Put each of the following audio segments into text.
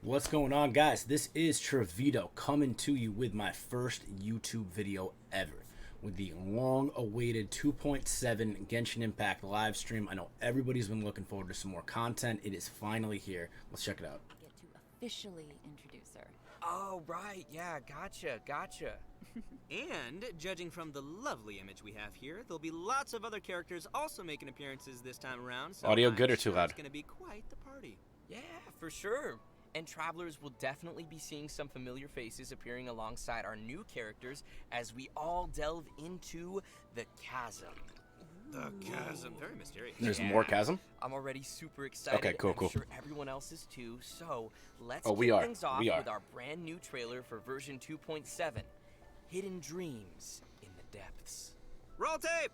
What's going on, guys? This is Trevito coming to you with my first YouTube video ever with the long-awaited 2.7 Genshin Impact live stream. I know everybody's been looking forward to some more content. It is finally here. Let's check it out. Get to officially introduce her. Oh, right. Yeah, gotcha. And, judging from the lovely image we have here, there'll be lots of other characters also making appearances this time around, so Audio good or too loud? It's gonna be quite the party. Yeah, for sure. And travelers will definitely be seeing some familiar faces appearing alongside our new characters as we all delve into the chasm. The chasm. Very mysterious. There's more chasm? I'm already super excited. Okay, cool, and cool. I'm sure everyone else is too. So let's Oh, we kick are. things off We are. with our brand new trailer for version 2.7, Hidden Dreams in the Depths. Roll tape!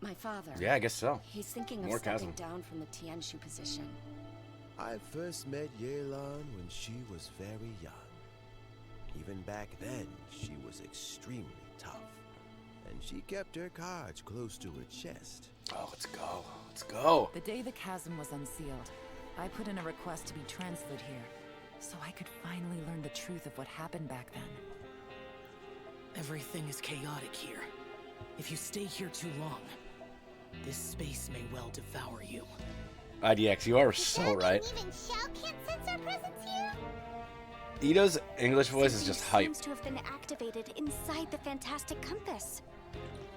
My father. Yeah, I guess so. He's thinking of More stepping chasm. down from the Tianshu position. I first met Yelan when she was very young. Even back then, she was extremely tough. And she kept her cards close to her chest. Oh, let's go. Let's go. The day the chasm was unsealed, I put in a request to be transferred here, so I could finally learn the truth of what happened back then. Everything is chaotic here. If you stay here too long, this space may well devour you. IDX, you are so right. Even Shao can't sense our presence here. Ito's English voice is just hype. Seems to have been activated inside the fantastic compass.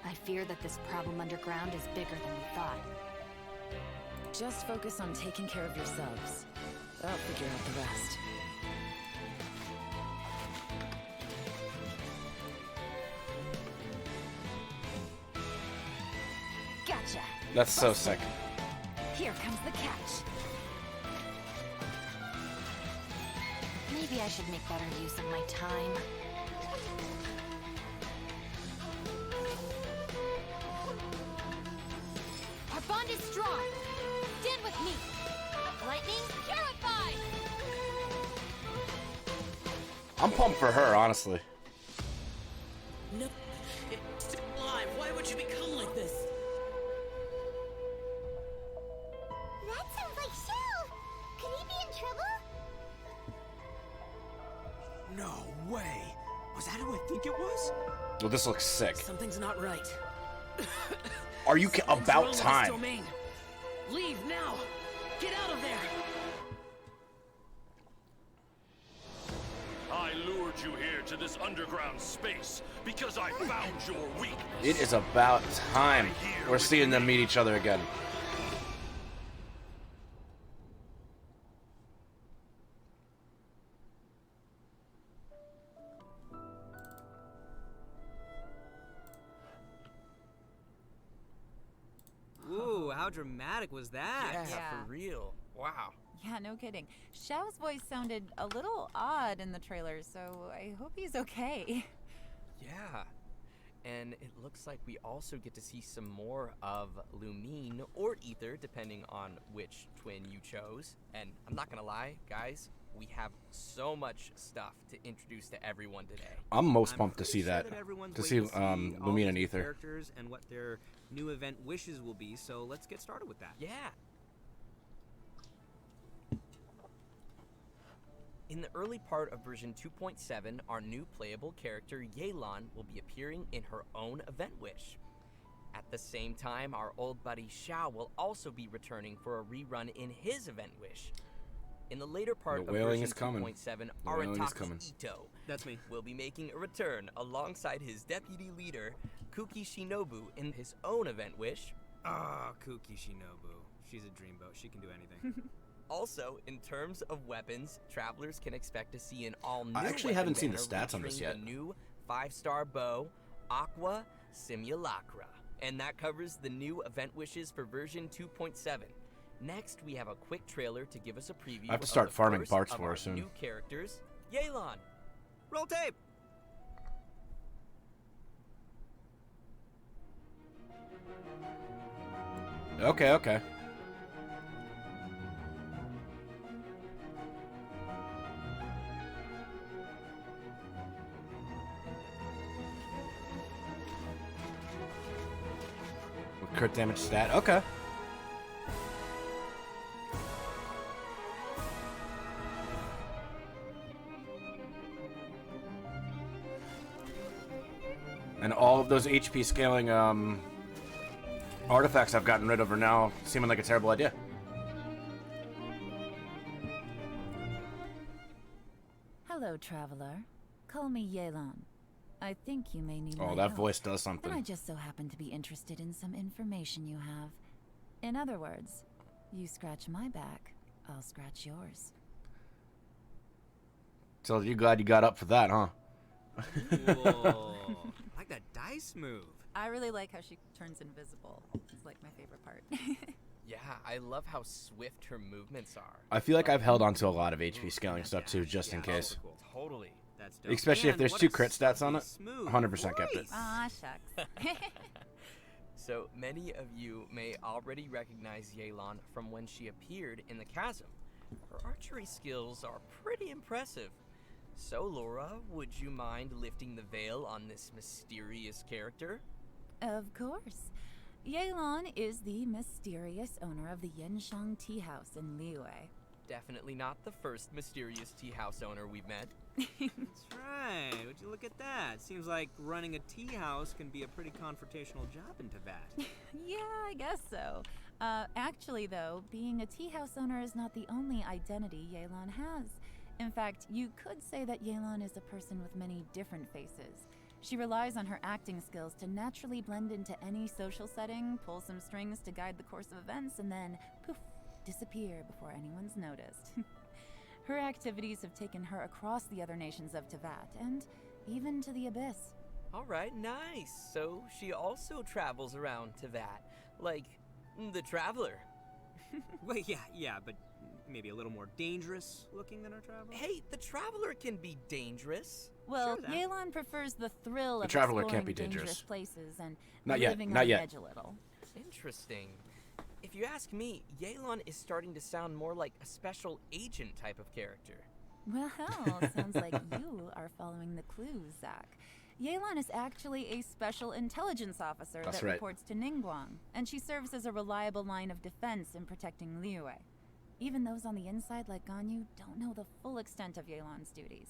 I fear that this problem underground is bigger than we thought. Just focus on taking care of yourselves. I'll figure out the rest. Gotcha. That's so sick. Here comes the catch. Maybe I should make better use of my time. Our bond is strong. Stand with me. Lightning purified. I'm pumped for her, honestly. No, it's still alive. Why would you become like this? That sounds like Shao. Could he be in trouble? No way! Was that who I think it was? Well, this looks sick. Something's not right. Are you Something's wrong about with this time? domain. Leave now. Get out of there. I lured you here to this underground space because I found your weakness. It is about time. We're seeing them meet each other again. Ooh, how dramatic was that? Yeah, for real. Wow. Yeah, no kidding. Xiao's voice sounded a little odd in the trailer, so I hope he's okay. Yeah. And it looks like we also get to see some more of Lumine or Ether, depending on which twin you chose. And I'm not gonna lie, guys, we have so much stuff to introduce to everyone today. I'm most I'm pumped to pretty see sure that. everyone's To waiting see all Lumine these and new Ether. characters and what their new event wishes will be. So let's get started with that. Yeah. In the early part of version 2.7, our new playable character, Yelan, will be appearing in her own event wish. At the same time, our old buddy Shao will also be returning for a rerun in his event wish. In the later part The of whaling version is coming. 2.7, The whaling is Arataki coming. Ito That's me. will be making a return alongside his deputy leader, Kooky Shinobu, in his own event wish. Ah, Kooky Shinobu. She's a dreamboat. She can do anything. Also, in terms of weapons, travelers can expect to see an all-new I actually weapon haven't seen the banner stats on this featuring yet. The new 5-star bow, Aqua Simulacra. And that covers the new event wishes for version 2.7. Next, we have a quick trailer to give us a preview I have to of start the farming first parts of for her our soon. new characters, Yelan. Roll tape! Okay. crit damage stat. Okay. And all of those HP scaling artifacts I've gotten rid of are now seeming like a terrible idea. Hello, traveler. Call me Yelan. I think you may need Oh, my that help. voice does And I something. just so happen to be interested in some information you have. In other words, you scratch my back, I'll scratch yours. So you're glad you got up for that, huh? Whoa. I like that dice move. I really like how she turns invisible. It's like my favorite part. Yeah, I love how swift her movements are. I feel like I've held on to a lot of HP scaling stuff too, just in Yeah, case. super cool. Totally. That's dope. Especially if And there's what 2 a crit stats on it. smooth 100% kept it. voice. Aw, shucks. So many of you may already recognize Yelan from when she appeared in the chasm. Her archery skills are pretty impressive. So Laura, would you mind lifting the veil on this mysterious character? Of course. Yelan is the mysterious owner of the Yenshang Tea House in Liyue. Definitely not the first mysterious tea house owner we've met. That's right. Would you look at that? Seems like running a tea house can be a pretty confrontational job in Teyvat. Yeah, I guess so. Actually, though, being a tea house owner is not the only identity Yelan has. In fact, you could say that Yelan is a person with many different faces. She relies on her acting skills to naturally blend into any social setting, pull some strings to guide the course of events, and then, poof, disappear before anyone's noticed. Her activities have taken her across the other nations of Teyvat, and even to the Abyss. Alright, nice. So she also travels around Teyvat, like the Traveler. Well, yeah, but maybe a little more dangerous looking than our traveler. Hey, the Traveler can be dangerous. Well, Sure, then. Yelan prefers the thrill The of Traveler exploring can't be dangerous dangerous. places and Not yet, living not on yet. the edge a little. Interesting. If you ask me, Yelan is starting to sound more like a special agent type of character. Well, sounds like you are following the clues, Zach. Yelan is actually a special intelligence officer That's that right. reports to Ningguang, and she serves as a reliable line of defense in protecting Liyue. Even those on the inside like Ganyu don't know the full extent of Yelan's duties.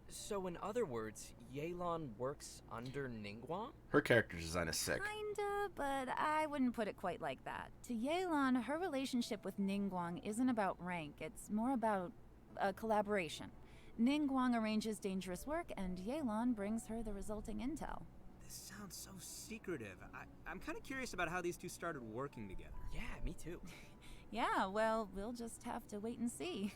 So in other words, Yelan works under Ningguang? Her character design is sick. Kinda, but I wouldn't put it quite like that. To Yelan, her relationship with Ningguang isn't about rank, it's more about a collaboration. Ningguang arranges dangerous work, and Yelan brings her the resulting intel. This sounds so secretive. I'm kind of curious about how these two started working together. Yeah, me too. Yeah, well, we'll just have to wait and see.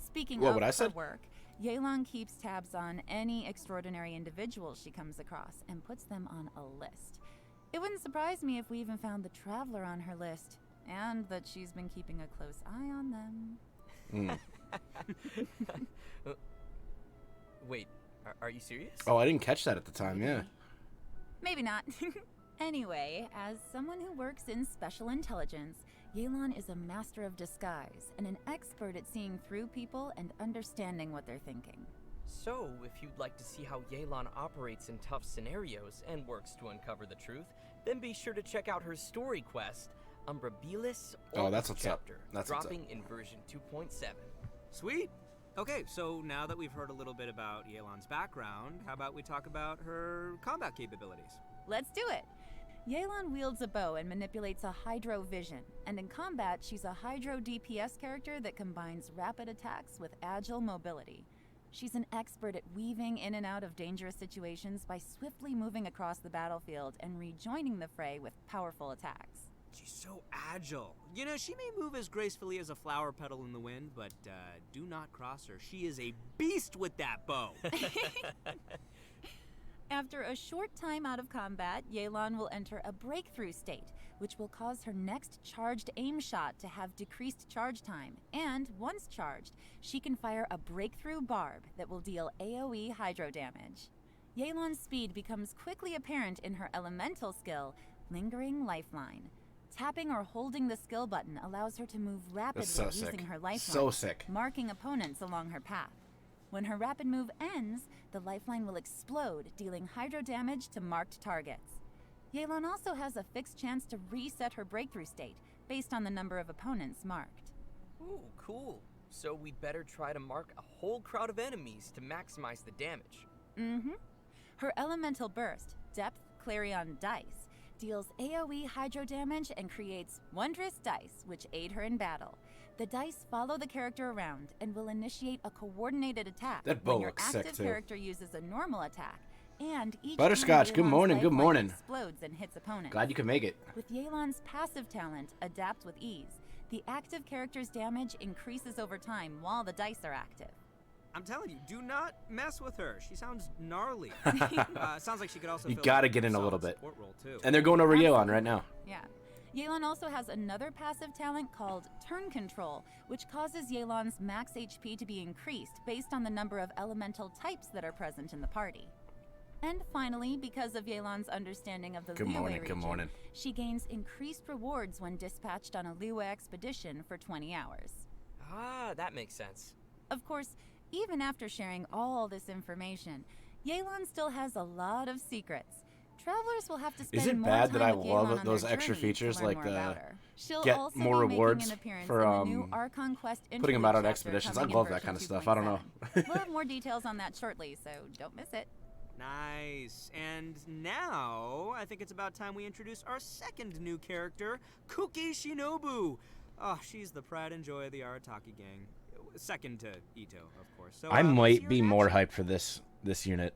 Speaking What, of what I her said? work, Yelan keeps tabs on any extraordinary individuals she comes across and puts them on a list. It wouldn't surprise me if we even found the Traveler on her list, and that she's been keeping a close eye on them. Wait, are you serious? Oh, I didn't catch that at the time, yeah. Maybe not. Anyway, as someone who works in special intelligence, Yelan is a master of disguise and an expert at seeing through people and understanding what they're thinking. So, if you'd like to see how Yelan operates in tough scenarios and works to uncover the truth, then be sure to check out her story quest, Perilous Oh, that's what's up. Chapter, That's what's up. dropping in version 2.7. Sweet. Okay, so now that we've heard a little bit about Yelan's background, how about we talk about her combat capabilities? Let's do it! Yelan wields a bow and manipulates a Hydro Vision, and in combat, she's a Hydro DPS character that combines rapid attacks with agile mobility. She's an expert at weaving in and out of dangerous situations by swiftly moving across the battlefield and rejoining the fray with powerful attacks. She's so agile. You know, she may move as gracefully as a flower petal in the wind, but do not cross her. She is a beast with that bow. After a short time out of combat, Yelan will enter a breakthrough state, which will cause her next charged aim shot to have decreased charge time. And once charged, she can fire a breakthrough barb that will deal AoE hydro damage. Yelan's speed becomes quickly apparent in her elemental skill, Lingering Lifeline. Tapping or holding the skill button allows her to move rapidly That's so using sick. her lifeline, So sick. marking opponents along her path. When her rapid move ends, the lifeline will explode, dealing hydro damage to marked targets. Yelan also has a fixed chance to reset her breakthrough state, based on the number of opponents marked. Ooh, cool. So we'd better try to mark a whole crowd of enemies to maximize the damage. Mm-hmm. Her elemental burst, Depth Clarion Dice, deals AoE hydro damage and creates wondrous dice which aid her in battle. The dice follow the character around and will initiate a coordinated attack That bow when your looks active sick, too. character uses a normal attack, and each Butterscotch, time good Yelan's morning, good lifeline morning. explodes and hits opponents. Glad you could make it. With Yelan's passive talent, Adapt with Ease, the active character's damage increases over time while the dice are active. I'm telling you, do not mess with her. She sounds gnarly. Sounds like she could also. You fill gotta get in a solid little bit. support role, too. And they're going over Yelan Absolutely. right now. Yeah. Yelan also has another passive talent called Turn Control, which causes Yelan's max HP to be increased based on the number of elemental types that are present in the party. And finally, because of Yelan's understanding of the Good Liyue morning, region, good morning. she gains increased rewards when dispatched on a Liyue expedition for 20 hours. Ah, that makes sense. Of course, even after sharing all this information, Yelan still has a lot of secrets. Travelers will have to spend Is it more bad time that I with love Yelan on those their extra journey to features, learn like more the about her. She'll get also more be making rewards an appearance for, in the new Archon Quest putting them out on Interlude expeditions? chapter I coming love in that kind of version stuff. I don't know. 2.7. We'll have more details on that shortly, so don't miss it. Nice. And now, I think it's about time we introduce our second new character, Kooky Shinobu. Oh, she's the pride and joy of the Arataki gang. Second to Ito, of course. So, I let's see might her be in more action. hyped for this unit.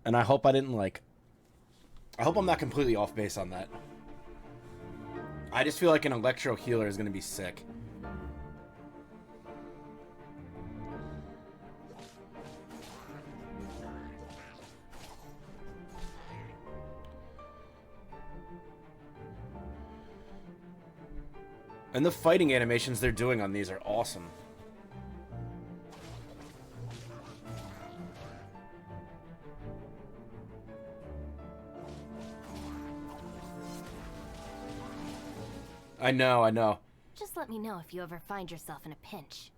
And I hope I didn't I hope I'm not completely off base on that. I just feel like an electro healer is going to be sick. And the fighting animations they're doing on these are awesome. I know. Just let me know if you ever find yourself in a pinch.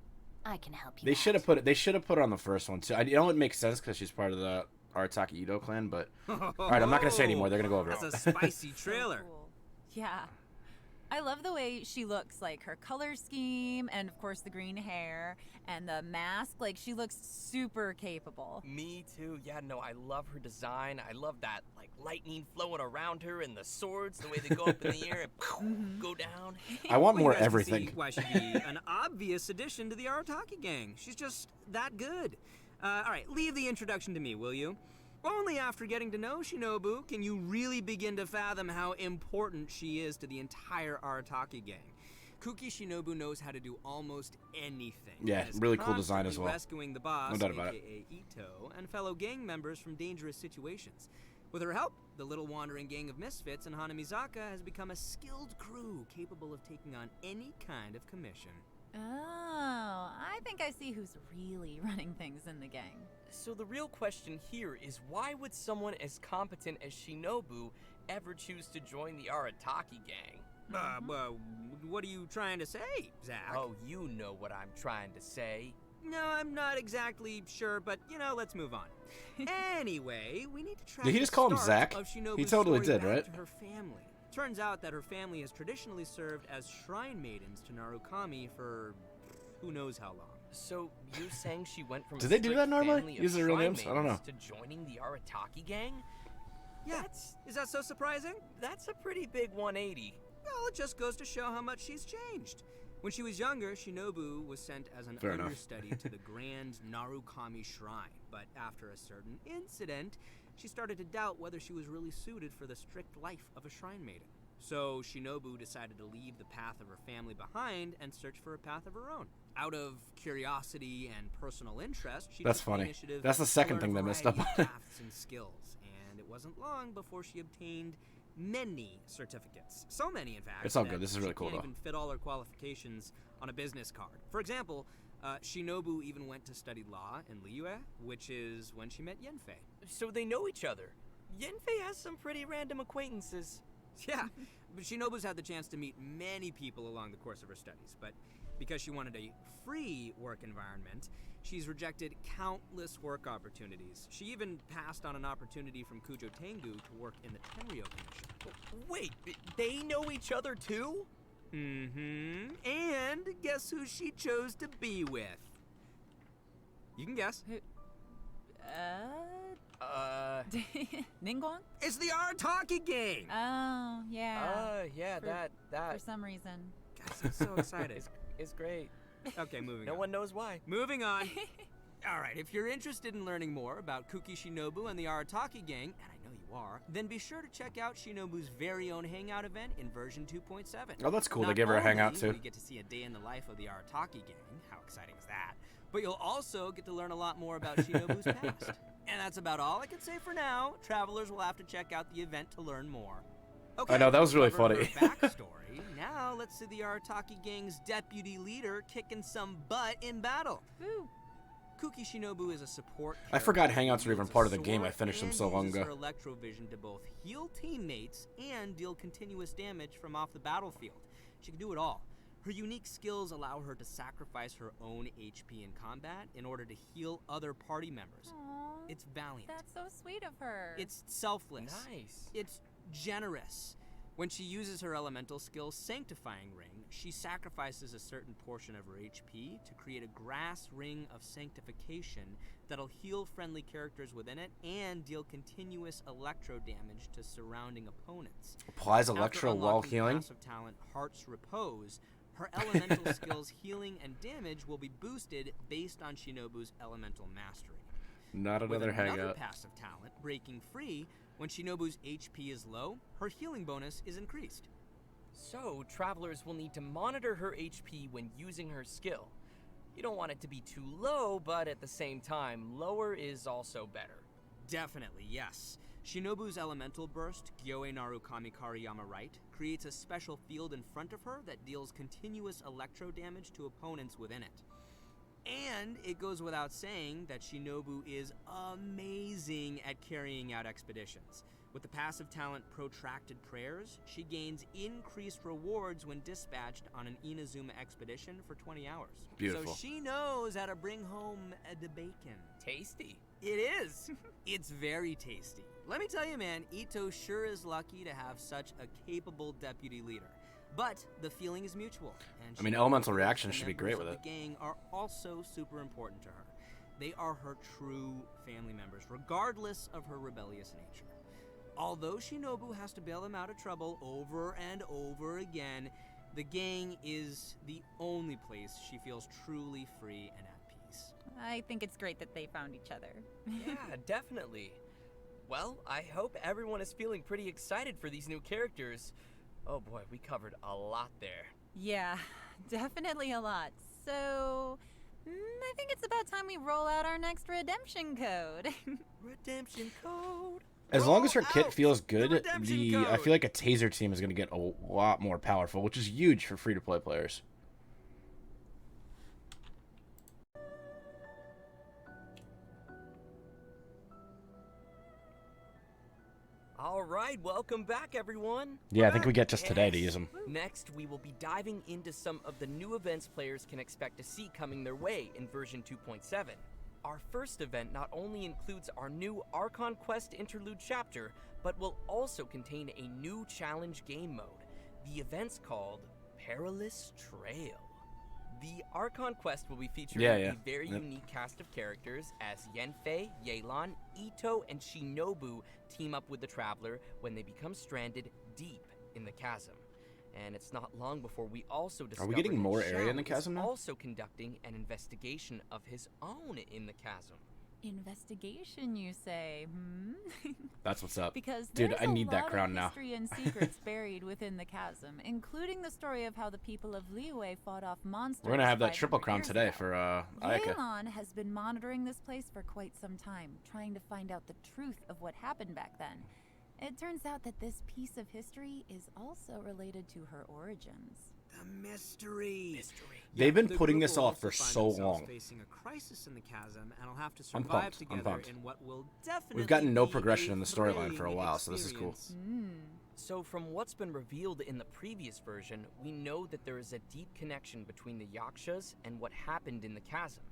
I can help you. They should have put it. They should have put her on the first one too. I know it makes sense because she's part of the Arataki Ito clan. But all right, I'm not gonna say anymore. They're gonna go over it. That's a spicy trailer. Cool. Yeah. I love the way she looks, like her color scheme, and of course the green hair, and the mask. Like, she looks super capable. Me too. Yeah, no, I love her design. I love that, like, lightning flowing around her and the swords, the way they go up in the air and go down. I want Well, more you guys can everything. see why she'd be an obvious addition to the Arataki gang. She's just that good. All right, leave the introduction to me, will you? Only after getting to know Shinobu can you really begin to fathom how important she is to the entire Arataki gang. Kooky Shinobu knows how to do almost anything. Yeah, and is really cool design as constantly well. Rescuing the boss, No doubt about it. aka Ito, and fellow gang members from dangerous situations. With her help, the little wandering gang of misfits in Hanamizaka has become a skilled crew capable of taking on any kind of commission. Oh, I think I see who's really running things in the gang. So the real question here is, why would someone as competent as Shinobu ever choose to join the Arataki gang? What are you trying to say, Zach? Oh, you know what I'm trying to say. No, I'm not exactly sure, but, let's move on. Anyway, we need to track Did he the just call him start Zach? of Shinobu's He totally story did, back right? to her family. Turns out that her family has traditionally served as shrine maidens to Narukami for who knows how long. So you're saying she went from Do a they do strict that normally? family of Use their real shrine names? I don't know. maidens to joining the Arataki gang? Yeah, is that so surprising? That's a pretty big 180. Well, it just goes to show how much she's changed. When she was younger, Shinobu was sent as an Fair enough. understudy to the Grand Narukami Shrine, but after a certain incident, she started to doubt whether she was really suited for the strict life of a shrine maiden. So Shinobu decided to leave the path of her family behind and search for a path of her own. Out of curiosity and personal interest, she That's took the funny. initiative That's the to second learn thing a they messed variety up of on. crafts and skills, and it wasn't long before she obtained many certificates. So many, in fact. It's all that good. This is really she cool, can't though. even fit all her qualifications on a business card. For example, Shinobu even went to study law in Liyue, which is when she met Yenfei. So they know each other. Yenfei has some pretty random acquaintances. Yeah, Shinobu's had the chance to meet many people along the course of her studies, but because she wanted a free work environment, she's rejected countless work opportunities. She even passed on an opportunity from Kujo Tengu to work in the Tenryo Commission. Wait, they know each other too? Mm-hmm. And guess who she chose to be with? You can guess. Ningguang? It's the Artaki gang! Oh, yeah. Yeah, For that some reason. Guys, I'm so excited. is great. Okay, moving on. No one knows why. Moving on. All right, if you're interested in learning more about Kooky Shinobu and the Arataki gang, and I know you are, then be sure to check out Shinobu's very own hangout event in version 2.7. Oh, that's cool. They Not gave her a only hangout, will too. you get to see a day in the life of the Arataki gang. How exciting is that? But you'll also get to learn a lot more about Shinobu's past. And that's about all I can say for now. Travelers will have to check out the event to learn more. Okay, I know, that was really covered funny. her backstory. Now let's see the Arataki gang's deputy leader kicking some butt in battle. Woo. Kooky Shinobu is a support I forgot character hangouts who were even wields a part of the game. I sword finished them and so long uses ago. her electrovision to both heal teammates and deal continuous damage from off the battlefield. She can do it all. Her unique skills allow her to sacrifice her own HP in combat in order to heal other party members. Aw, It's valiant. that's so sweet of her. It's selfless. Nice. It's generous. When she uses her elemental skill, Sanctifying Ring, she sacrifices a certain portion of her HP to create a grass ring of sanctification that'll heal friendly characters within it and deal continuous electro damage to surrounding opponents. Applies After electro while unlocking the healing. passive talent Heart's Repose, her elemental skills healing and damage will be boosted based on Shinobu's elemental mastery. Not With another another hangout. passive talent, Breaking Free, when Shinobu's HP is low, her healing bonus is increased. So, travelers will need to monitor her HP when using her skill. You don't want it to be too low, but at the same time, lower is also better. Definitely, yes. Shinobu's elemental burst, Gyoe Naru Kamikariyama Right, creates a special field in front of her that deals continuous electro damage to opponents within it. And it goes without saying that Shinobu is amazing at carrying out expeditions. With the passive talent Protracted Prayers, she gains increased rewards when dispatched on an Inazuma expedition for 20 hours. Beautiful. So she knows how to bring home the bacon. Tasty. It is. It's very tasty. Let me tell you, man, Ito sure is lucky to have such a capable deputy leader. But the feeling is mutual. And I mean, she elemental knows reaction the should be members great with of the gang are also super important to her. They are her true family members, regardless of her rebellious nature. Although Shinobu has to bail them out of trouble over and over again, the gang is the only place she feels truly free and at peace. I think it's great that they found each other. Yeah, definitely. Well, I hope everyone is feeling pretty excited for these new characters. Oh boy, we covered a lot there. Yeah, definitely a lot. So, I think it's about time we roll out our next redemption code. Redemption code. As long as her Roll kit out feels the good, redemption I code. feel like a taser team is going to get a lot more powerful, which is huge for free-to-play players. All right, welcome back, everyone. Yeah, I think we get just today to Yes. use them. Next, we will be diving into some of the new events players can expect to see coming their way in version 2.7. Our first event not only includes our new Archon Quest Interlude Chapter, but will also contain a new challenge game mode. The event's called Perilous Trail. The Archon Quest will be featuring Yeah. a very Yep. unique cast of characters as Yenfei, Yelan, Ito, and Shinobu team up with the Traveler when they become stranded deep in the chasm. And it's not long before we also discover getting that more area in the Xiao chasm is now? also conducting an investigation of his own in the chasm. Investigation, you say? That's what's up. Because Dude, there's I need a that lot crown of now. history and secrets buried within the chasm, including the story of how the people of Liyue fought off monsters. We're going to have that 500 triple crown years today ago. for Ayaka. Yelan has been monitoring this place for quite some time, trying to find out the truth of what happened back then. It turns out that this piece of history is also related to her origins. The mystery. They've been the putting group this will off for also find so themselves long. Facing a crisis in the chasm, and will have to I'm survive pumped. I'm together pumped. in what will definitely We've gotten no be progression a in the storyline for a thrilling while, so this is cool. experience. So from what's been revealed in the previous version, we know that there is a deep connection between the Yakshas and what happened in the chasm.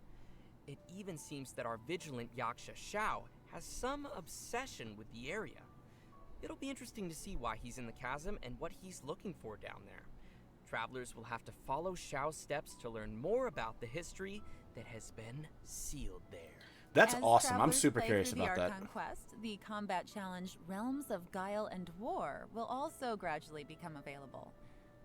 It even seems that our vigilant Yaksha Xiao has some obsession with the area. It'll be interesting to see why he's in the chasm and what he's looking for down there. Travelers will have to follow Xiao's steps to learn more about the history that has been sealed there. That's As awesome. I'm travelers super play curious through about the that. Archon Quest, the combat challenge Realms of Guile and War will also gradually become available.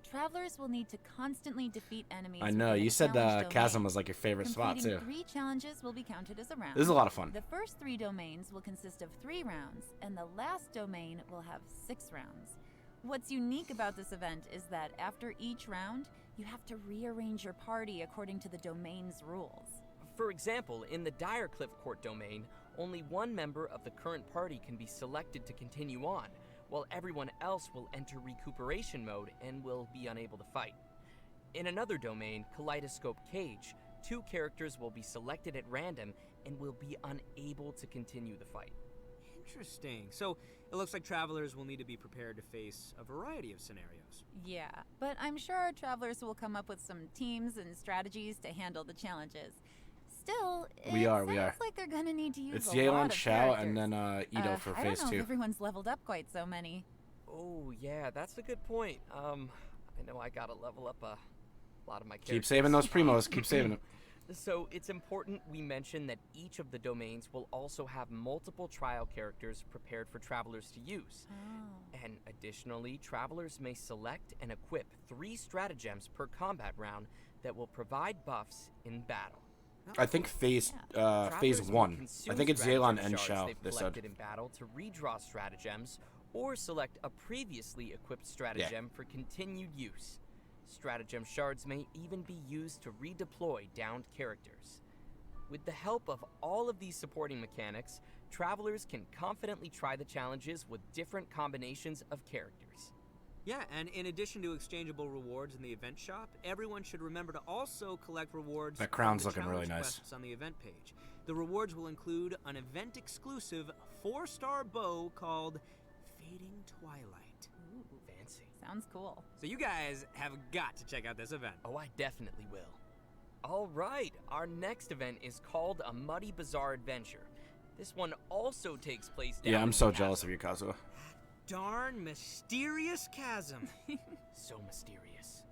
Travelers will need to constantly defeat enemies. I know, within you a said challenge Chasm domain. was like your favorite spot Completing too. 3 challenges will be counted as a round. This is a lot of fun. The first 3 domains will consist of 3 rounds, and the last domain will have 6 rounds. What's unique about this event is that after each round, you have to rearrange your party according to the domain's rules. For example, in the Direcliff Court domain, only one member of the current party can be selected to continue on, while everyone else will enter recuperation mode and will be unable to fight. In another domain, Kaleidoscope Cage, 2 characters will be selected at random and will be unable to continue the fight. Interesting. So it looks like travelers will need to be prepared to face a variety of scenarios. Yeah, but I'm sure our travelers will come up with some teams and strategies to handle the challenges. Still, We are. sounds like they're gonna need to use It's a Yelan, lot of Xiao, characters. and then Ito for I phase don't know 2. if everyone's leveled up quite so many. Oh yeah, that's a good point. I know I gotta level up a lot of my characters. Keep saving those primos. Keep saving them. So it's important we mention that each of the domains will also have multiple trial characters prepared for travelers to use. Oh. And additionally, travelers may select and equip 3 stratagems per combat round that will provide buffs in battle. I think phase Travelers may 1. I consume think it's stratagem Yelan and shards Xiao they've this collected side. in battle to redraw stratagems, or select a previously equipped stratagem for continued use. Stratagem shards may even be used to redeploy downed characters. With the help of all of these supporting mechanics, travelers can confidently try the challenges with different combinations of characters. Yeah, and in addition to exchangeable rewards in the event shop, everyone should remember to also collect rewards That from crown's the looking really challenge nice. quests on the event page. The rewards will include an event-exclusive 4-star bow called Fading Twilight. Ooh, Fancy. sounds cool. So you guys have got to check out this event. Oh, I definitely will. All right, our next event is called A Muddy Bazaar Adventure. This one also takes place down Yeah, in I'm the so chasm. jealous of you, Kazuo. Darn mysterious chasm. So mysterious.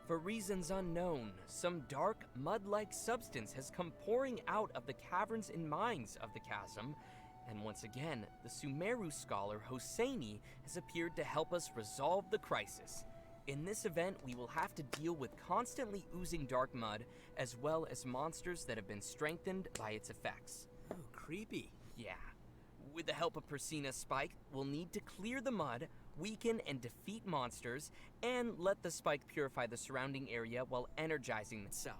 For reasons unknown, some dark, mud-like substance has come pouring out of the caverns and mines of the chasm, and once again, the Sumeru scholar Hosseini has appeared to help us resolve the crisis. In this event, we will have to deal with constantly oozing dark mud, as well as monsters that have been strengthened by its effects. Ooh, creepy. Yeah. With the help of Persina's Spike, we'll need to clear the mud, weaken and defeat monsters, and let the spike purify the surrounding area while energizing itself.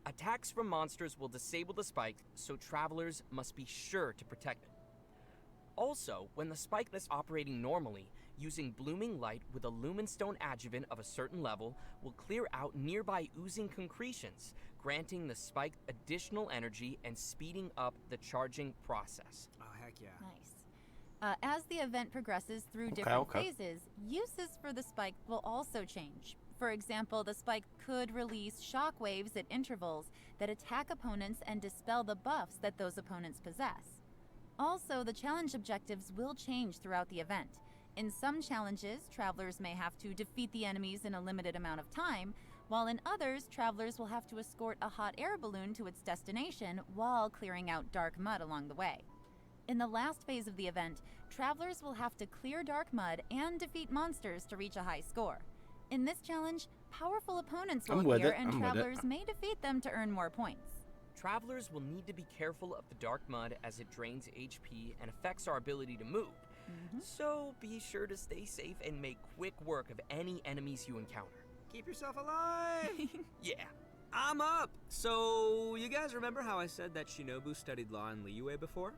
Attacks from monsters will disable the spike, so travelers must be sure to protect it. Also, when the spike is operating normally, using blooming light with a lumenstone adjuvant of a certain level will clear out nearby oozing concretions, granting the spike additional energy and speeding up the charging process. Oh, heck yeah. Nice. As the event progresses through different phases, uses for the spike will also change. For example, the spike could release shockwaves at intervals that attack opponents and dispel the buffs that those opponents possess. Also, the challenge objectives will change throughout the event. In some challenges, travelers may have to defeat the enemies in a limited amount of time, while in others, travelers will have to escort a hot air balloon to its destination while clearing out dark mud along the way. In the last phase of the event, travelers will have to clear dark mud and defeat monsters to reach a high score. In this challenge, powerful opponents will appear and travelers may defeat them to earn more points. Travelers will need to be careful of the dark mud as it drains HP and affects our ability to move. So be sure to stay safe and make quick work of any enemies you encounter. Keep yourself alive. Yeah. I'm up. So you guys remember how I said that Shinobu studied law in Liyue before?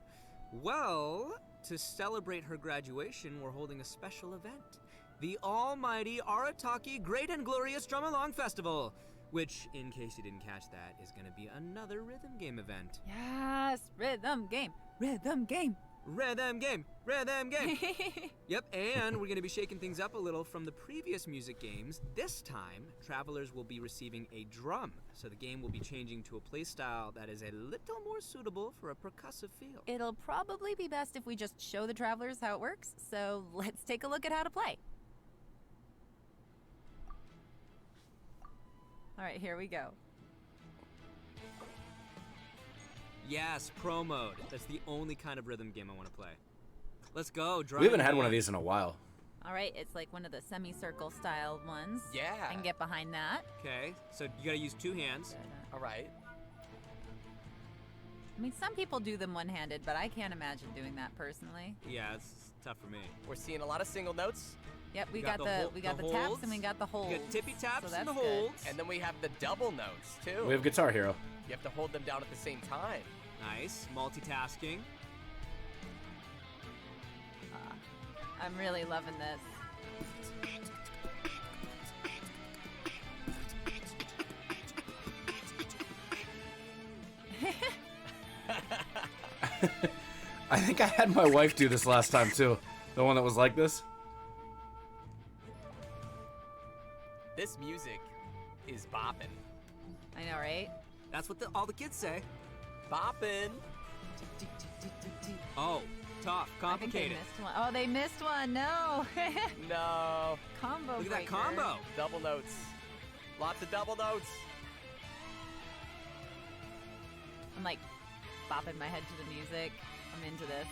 Well, to celebrate her graduation, we're holding a special event. The almighty Arataki Great and Glorious Drum Along Festival, which, in case you didn't catch that, is going to be another rhythm game event. Yes, rhythm game, rhythm game, Rhythm game! Rhythm game! Yep, and we're going to be shaking things up a little from the previous music games. This time, travelers will be receiving a drum, so the game will be changing to a playstyle that is a little more suitable for a percussive feel. It'll probably be best if we just show the travelers how it works, so let's take a look at how to play. All right, here we go. Yes, pro mode. That's the only kind of rhythm game I want to play. Let's go, drum. We haven't had one of these in a while. All right, it's like one of the semicircle style ones. Yeah. I can get behind that. Okay, so you gotta use 2 hands. All right. I mean, some people do them one-handed, but I can't imagine doing that personally. Yeah, it's tough for me. We're seeing a lot of single notes. Yep, we got got the the taps holds. and we got the holds. You got tippy taps so and the that's good. holds. And then we have the double notes, too. We have Guitar Hero. You have to hold them down at the same time. Nice, multitasking. I'm really loving this. I think I had my wife do this last time too. The one that was like this. This music is bopping. I know, right? That's what all the kids say. Bopping. Oh, tough, I think they complicated. missed one. Oh, they missed one. No. No. Combo Look at that breaker. combo. Double notes. Lots of double notes. I'm like bopping my head to the music. I'm into this.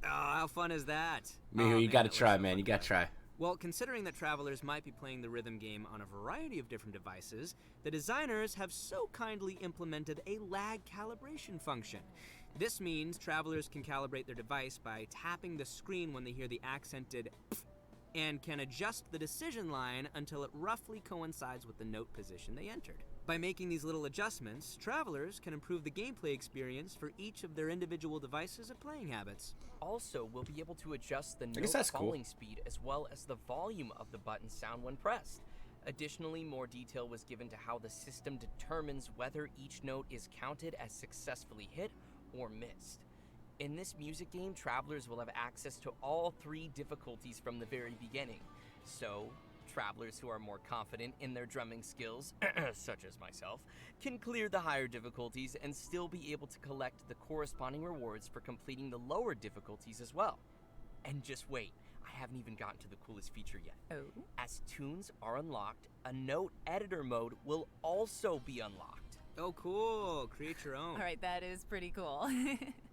Oh, how fun is that? Mihu, Oh, you man, gotta that try, looks so man. fun You to gotta play. try. Well, considering that travelers might be playing the rhythm game on a variety of different devices, the designers have so kindly implemented a lag calibration function. This means travelers can calibrate their device by tapping the screen when they hear the accented pf, and can adjust the decision line until it roughly coincides with the note position they entered. By making these little adjustments, travelers can improve the gameplay experience for each of their individual devices and playing habits. Also, we'll be able to adjust the note guess that's cool. falling speed as well as the volume of the button sound when pressed. Additionally, more detail was given to how the system determines whether each note is counted as successfully hit or missed. In this music game, travelers will have access to all 3 difficulties from the very beginning. So, travelers who are more confident in their drumming skills, such as myself, can clear the higher difficulties and still be able to collect the corresponding rewards for completing the lower difficulties as well. And just wait, I haven't even gotten to the coolest feature yet. Oh. As tunes are unlocked, a note editor mode will also be unlocked. Oh, cool. Create your own. All right, that is pretty cool.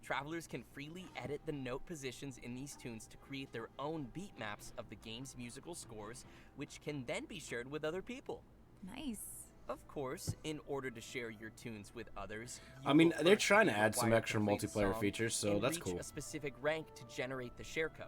Travelers can freely edit the note positions in these tunes to create their own beat maps of the game's musical scores, which can then be shared with other people. Nice. Of course, in order to share your tunes with others, you I mean, will they're first trying to be add some required extra to complete the multiplayer song features, so and that's reach cool. a specific rank to generate the share code.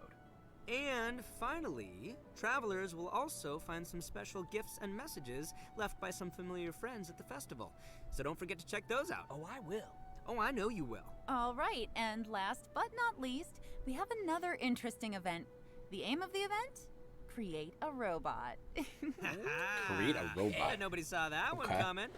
And finally, travelers will also find some special gifts and messages left by some familiar friends at the festival. So don't forget to check those out. Oh, I will. Oh, I know you will. All right, and last but not least, we have another interesting event. The aim of the event? Create a robot. Create a robot. Yeah, nobody saw that one Okay. coming.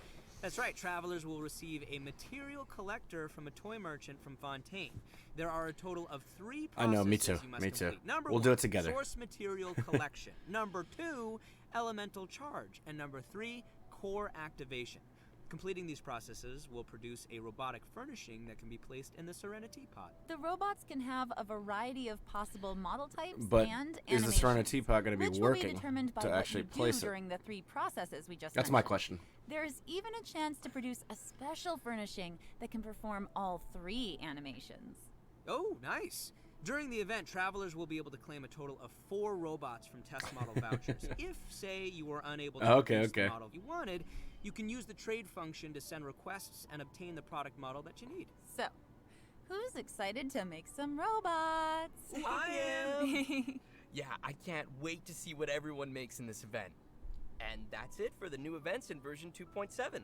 That's right, travelers will receive a material collector from a toy merchant from Fontaine. There are a total of 3 I processes know, me too, you must me too. complete. Number We'll 1, do it together. source material collection. Number 2, elemental charge. And number 3, core activation. Completing these processes will produce a robotic furnishing that can be placed in the Serenity Pod. The robots can have a variety of possible model types But and is the animations, Serenity Pod going to be which working will be determined by to what actually you place do it? during the 3 processes we just That's my mentioned. question. There's even a chance to produce a special furnishing that can perform all 3 animations. Oh, nice. During the event, travelers will be able to claim a total of 4 robots from test model vouchers. If, say, you were unable to produce the model you wanted, you can use the trade function to send requests and obtain the product model that you need. So, who's excited to make some robots? I am! Yeah, I can't wait to see what everyone makes in this event. And that's it for the new events in version 2.7.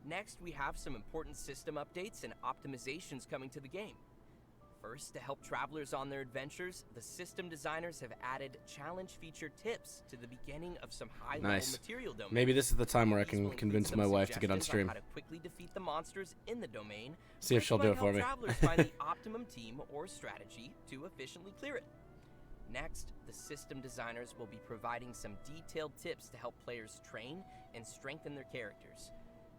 Next, we have some important system updates and optimizations coming to the game. First, to help travelers on their adventures, the system designers have added challenge feature tips to the beginning of some high-level material domains. Maybe this is the time where I These can will include convince some my wife to get on suggestions stream. how to quickly defeat the monsters in the domain. See if which she'll do might it for help me. travelers find the optimum team or strategy to efficiently clear it. Next, the system designers will be providing some detailed tips to help players train and strengthen their characters.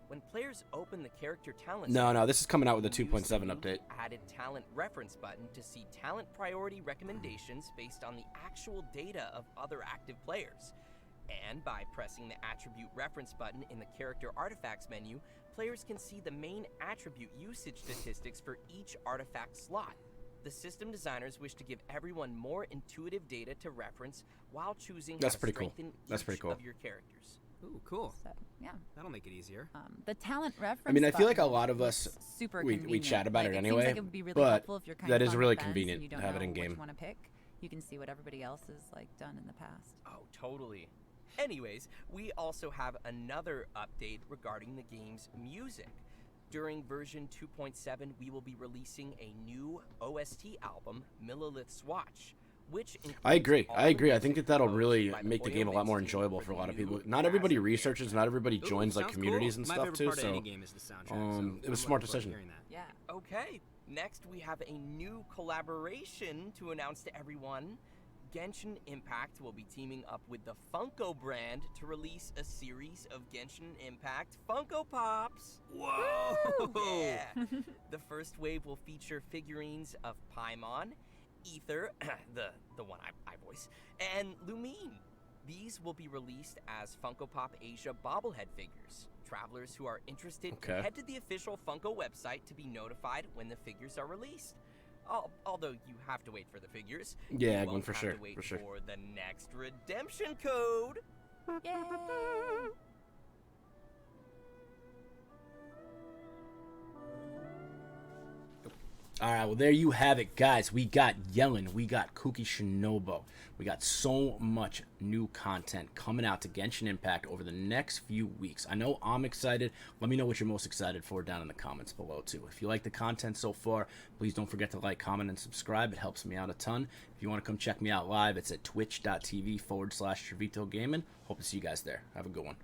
When players open the character talent No, this is coming out with a you can use 2.7 the update. added talent reference button to see talent priority recommendations based on the actual data of other active players. And by pressing the attribute reference button in the character artifacts menu, players can see the main attribute usage statistics for each artifact slot. The system designers wish to give everyone more intuitive data to reference while choosing how to strengthen each of your characters. Ooh, cool. So, yeah. That'll make it easier. The talent reference. I mean, I feel like a button lot of us is super we convenient. chat about Like, it seems anyway, like it would be really but helpful if you're kind that of is on really the fence convenient and you to don't have it know in which game. one to pick. You can see what everybody else has like done in the past. Oh, totally. Anyways, we also have another update regarding the game's music. During version 2.7, we will be releasing a new OST album, Millilith's Watch, which I agree. all I agree. the I think music that that'll composed really by the make the Oyo game a lot more Mix team enjoyable for for a the lot of new people. Not everybody Razor researches, not everybody Ooh, joins like sounds communities cool. and My stuff favorite too. part of So any game is the soundtrack, so it was I'm a smart looking forward to decision. hearing that. Yeah. Okay, next we have a new collaboration to announce to everyone. Genshin Impact will be teaming up with the Funko brand to release a series of Genshin Impact Funko Pops. Whoa! Yeah. The first wave will feature figurines of Paimon, Ether, the one I voice, and Lumine. These will be released as Funko Pop Asia bobblehead figures. Travelers who are interested can head to the official Funko website to be notified when the figures are released. Although you have to wait for the figures. Yeah, you going won't for have sure, to wait for sure. for the next redemption code. Yay! All right, well, there you have it, guys. We got Yellen. We got Kooky Shinobu. We got so much new content coming out to Genshin Impact over the next few weeks. I know I'm excited. Let me know what you're most excited for down in the comments below, too. If you like the content so far, please don't forget to like, comment, and subscribe. It helps me out a ton. If you want to come check me out live, it's at twitch.tv/TrevitoGaming. Hope to see you guys there. Have a good one.